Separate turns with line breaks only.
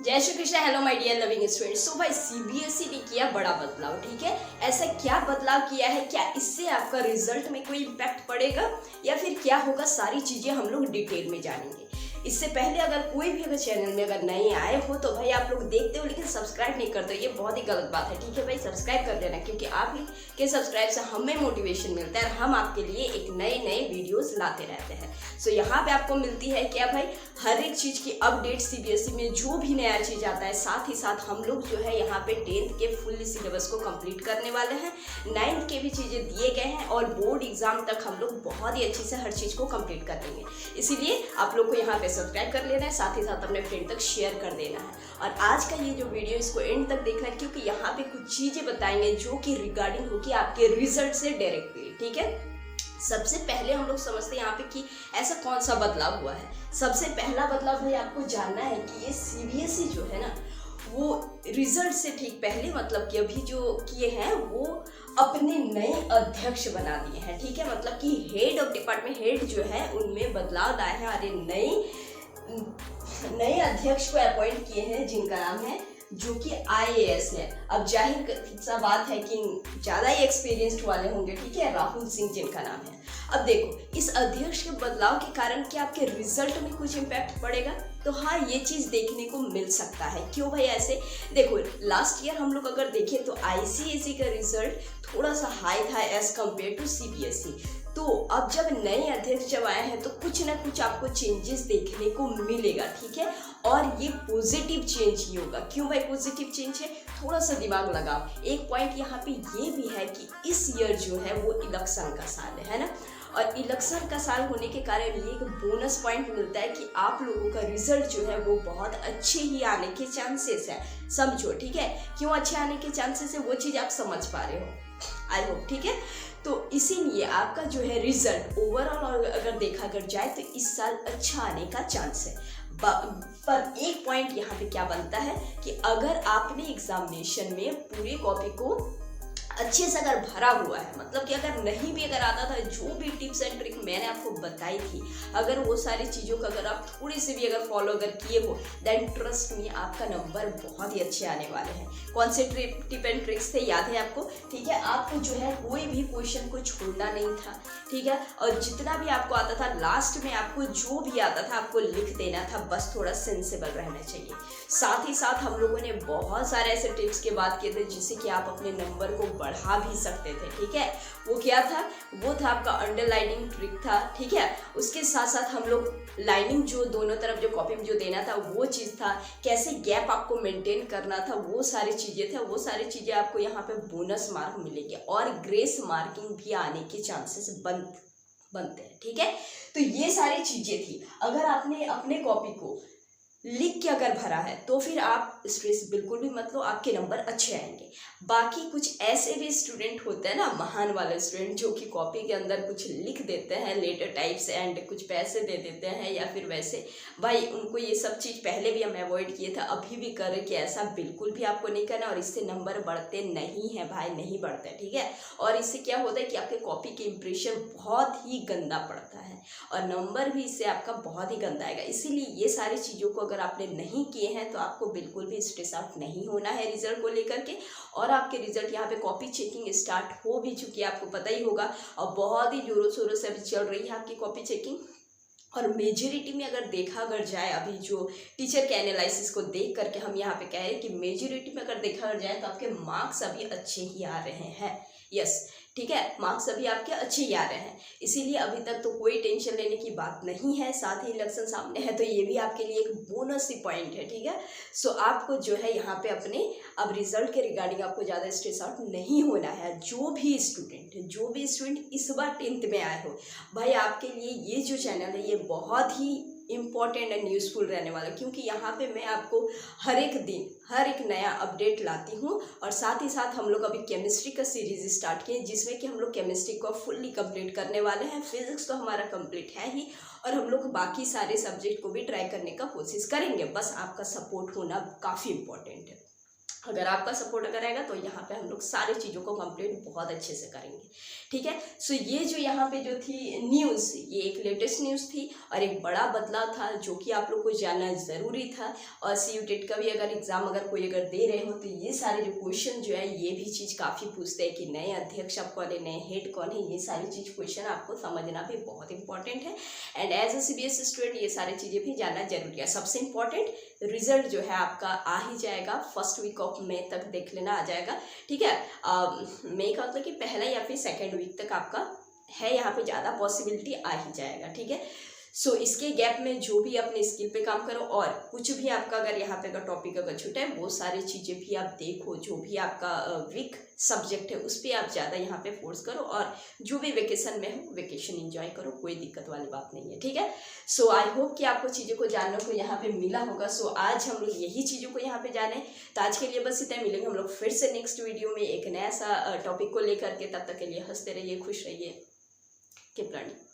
जय Shri Krishna. Hello my dear loving students. So भाई CBSE ने किया बड़ा बदलाव, ठीक है। ऐसा क्या बदलाव किया है, क्या इससे आपका रिजल्ट में कोई इम्पैक्ट पड़ेगा या फिर क्या होगा, सारी चीजें हम लोग डिटेल में जानेंगे। इससे पहले अगर कोई भी अगर चैनल में अगर नए आए हो तो भाई आप लोग देखते हो लेकिन सब्सक्राइब नहीं करते, ये बहुत ही गलत बात है, ठीक है भाई। सब्सक्राइब कर लेना क्योंकि आप ही के सब्सक्राइब से हमें मोटिवेशन मिलता है और हम आपके लिए एक नए नए वीडियोस लाते रहते हैं। सो यहाँ पे आपको मिलती है क्या भाई, हर एक चीज़ की अपडेट सीबीएसई में जो भी नया चीज़ आता है। साथ ही साथ हम लोग जो है यहाँ पे 10th के फुल सिलेबस को कंप्लीट करने वाले हैं, 9th के भी चीज़ें दिए गए हैं और बोर्ड एग्जाम तक हम लोग बहुत ही अच्छे से हर चीज़ को कंप्लीट कर देंगे। इसीलिए आप लोग को यहाँ पे सब्सक्राइब कर लेना है, साथ ही साथ अपने फ्रेंड तक शेयर कर देना है। और आज का ये जो वीडियो इसको एंड तक देखना है क्योंकि यहाँ पे कुछ चीज़ें बताएंगे जो कि रिगार्डिंग होगी आपके रिजल्ट से डायरेक्टली, ठीक है। सबसे पहले हम लोग समझते हैं यहाँ पे कि ऐसा कौन सा बदलाव हुआ है। सबसे पहला बदलाव भाई आपको जानना है कि ये सीबीएसई जो है ना, वो रिजल्ट से ठीक पहले मतलब कि अभी जो किए हैं वो अपने नए अध्यक्ष बना दिए हैं, ठीक है। मतलब कि हेड ऑफ डिपार्टमेंट, हेड जो है उनमें बदलाव लाए हैं और ये नए अध्यक्ष को अपॉइंट किए हैं जिनका नाम है जो कि आईएएस है। अब जाहिर सा बात है कि ज़्यादा ही एक्सपीरियंस्ड वाले होंगे, ठीक है, राहुल सिंह जिनका नाम है। अब देखो इस अध्यक्ष के बदलाव के कारण क्या आपके रिजल्ट में कुछ इम्पैक्ट पड़ेगा, तो हाँ ये चीज़ देखने को मिल सकता है। क्यों भाई ऐसे, देखो लास्ट ईयर हम लोग अगर देखें तो आईसीएसई का रिजल्ट थोड़ा सा हाई था एज कम्पेयर टू सीबीएसई। तो अब जब नए अध्यक्ष जब आए हैं तो कुछ ना कुछ आपको चेंजेस देखने को मिलेगा, ठीक है। और ये पॉजिटिव चेंज ही होगा। क्यों भाई पॉजिटिव चेंज है, थोड़ा सा दिमाग लगाओ। एक पॉइंट यहाँ पे ये भी है कि इस ईयर जो है वो इलेक्शन का साल है ना, और इलेक्शन का साल होने के कारण ये एक बोनस पॉइंट मिलता है कि आप लोगों का रिजल्ट जो है वो बहुत अच्छे ही आने के चांसेस है। समझो, ठीक है। क्यों अच्छे आने के चांसेस है वो चीज़ आप समझ पा रहे हो, आई होप, ठीक है। तो इसीलिए आपका जो है रिजल्ट ओवरऑल अगर देखा कर जाए तो इस साल अच्छा आने का चांस है। पर एक पॉइंट यहाँ पे क्या बनता है कि अगर आपने एग्जामिनेशन में पूरी कॉपी को अच्छे से अगर भरा हुआ है, मतलब कि अगर नहीं भी अगर आता था, जो भी टिप्स एंड ट्रिक मैंने आपको बताई थी, अगर वो सारी चीज़ों का अगर आप थोड़ी सी भी अगर फॉलो अगर किए हो, देन ट्रस्ट मी आपका नंबर बहुत ही अच्छे आने वाले हैं। कौन से टिप एंड ट्रिक्स थे याद है आपको, ठीक है। आपको जो है कोई भी क्वेश्चन को छोड़ना नहीं था, ठीक है। और जितना भी आपको आता था लास्ट में आपको जो भी आता था आपको लिख देना था, बस थोड़ा सेंसेबल रहना चाहिए। साथ ही साथ हम लोगों ने बहुत सारे ऐसे टिप्स की बात किए थे जिससे कि आप अपने नंबर को बढ़ा भी सकते थे, ठीक है। वो क्या था, वो था आपका अंडरलाइनिंग ट्रिक था, ठीक है। उसके साथ साथ हम लोग लाइनिंग जो दोनों तरफ जो कॉपी में जो देना था वो चीज़ था, कैसे गैप आपको मेंटेन करना था, वो सारी चीज़ें थे। वो सारी चीज़ें आपको यहाँ पे बोनस मार्क मिलेगी और ग्रेस मार्किंग भी आने के चांसेस बनते हैं, ठीक है। तो ये सारी चीज़ें थी। अगर आपने अपने कॉपी को लिख के अगर भरा है तो फिर आप स्ट्रेस बिल्कुल भी मत लो, आपके नंबर अच्छे आएंगे। बाकी कुछ ऐसे भी स्टूडेंट होते हैं ना, महान वाले स्टूडेंट, जो कि कॉपी के अंदर कुछ लिख देते हैं लेटर टाइप्स एंड कुछ पैसे दे देते हैं या फिर वैसे, भाई उनको ये सब चीज़ पहले भी हम अवॉइड किए थे, अभी भी करें कि ऐसा बिल्कुल भी आपको नहीं करना। और इससे नंबर बढ़ते नहीं हैं भाई, नहीं बढ़ते, ठीक है। और इससे क्या होता है कि आपके कॉपी के इम्प्रेशन बहुत ही गंदा पड़ता है और नंबर भी इससे आपका बहुत ही गंदा आएगा। इसीलिए ये सारी चीज़ों को अगर आपने नहीं किए हैं तो आपको बिल्कुल भी स्ट्रेस आउट नहीं होना है रिजल्ट को लेकर के। और आपके रिजल्ट यहाँ पे कॉपी चेकिंग स्टार्ट हो भी चुकी है, आपको पता ही होगा, और बहुत ही जोरों शोरों से अभी चल रही है आपकी कॉपी चेकिंग। और मेजोरिटी में अगर देखा अगर जाए, अभी जो टीचर के एनालिसिस को देख करके हम यहाँ पे कह रहे हैं कि मेजोरिटी में अगर देखा अगर जाए तो आपके मार्क्स अभी अच्छे ही आ रहे हैं। यस, ठीक है, मार्क्स अभी आपके अच्छे ही आ रहे हैं। इसीलिए अभी तक तो कोई टेंशन लेने की बात नहीं है। साथ ही इलेक्शन सामने है तो ये भी आपके लिए एक बोनस ही पॉइंट है, ठीक है। सो आपको जो है यहाँ पे अपने अब रिजल्ट के रिगार्डिंग आपको ज़्यादा स्ट्रेस आउट नहीं होना है। जो भी स्टूडेंट इस बार 10th में आए हो, भाई आपके लिए ये जो चैनल है ये बहुत ही इम्पॉर्टेंट एंड यूज़फुल रहने वाला है, क्योंकि यहाँ पे मैं आपको हर एक दिन हर एक नया अपडेट लाती हूँ। और साथ ही साथ हम लोग अभी केमिस्ट्री का सीरीज स्टार्ट किए जिसमें कि हम लोग केमिस्ट्री को फुल्ली कंप्लीट करने वाले हैं। फिजिक्स तो हमारा कंप्लीट है ही और हम लोग बाकी सारे सब्जेक्ट को भी ट्राई करने का कोशिश करेंगे। बस आपका सपोर्ट होना काफ़ी इम्पोर्टेंट है। अगर आपका सपोर्ट अगर रहेगा तो यहाँ पे हम लोग सारी चीज़ों को कंप्लीट बहुत अच्छे से करेंगे, ठीक है। सो ये जो यहाँ पे जो थी न्यूज़, ये एक लेटेस्ट न्यूज़ थी और एक बड़ा बदलाव था जो कि आप लोग को जानना ज़रूरी था। और CU टेट का भी अगर एग्ज़ाम अगर कोई अगर दे रहे हो तो ये सारे जो क्वेश्चन जो है ये भी चीज़ काफ़ी पूछते हैं कि नए अध्यक्ष आप कौन है, नए हेड कौन है, ये सारी चीज़ क्वेश्चन आपको समझना भी बहुत इंपॉर्टेंट है। And as a CBSE student ये सारी चीज़ें भी जानना जरूरी है। सबसे इम्पॉर्टेंट रिजल्ट जो है आपका आ ही जाएगा, फर्स्ट वीक ऑफ मई तक देख लेना आ जाएगा, ठीक है। मई का मतलब कि पहला या फिर सेकेंड वीक तक आपका है, यहाँ पे ज़्यादा पॉसिबिलिटी आ ही जाएगा, ठीक है। सो इसके गैप में जो भी अपने स्किल पे काम करो और कुछ भी आपका अगर यहाँ पे अगर टॉपिक अगर छूटा है वो सारी चीज़ें भी आप देखो, जो भी आपका वीक सब्जेक्ट है उस पर आप ज़्यादा यहाँ पे फोर्स करो और जो भी वेकेशन में हो वेकेशन एंजॉय करो, कोई दिक्कत वाली बात नहीं है, ठीक है। सो आई होप कि आपको चीज़ों को जानने को यहाँ पे मिला होगा। सो आज हम लोग यही चीज़ों को यहाँ पे जाने, तो आज के लिए बस इतना, मिलेंगे हम लोग फिर से नेक्स्ट वीडियो में एक नया सा टॉपिक को लेकर के। तब तक के लिए हंसते रहिए, खुश रहिए, कीप लर्निंग।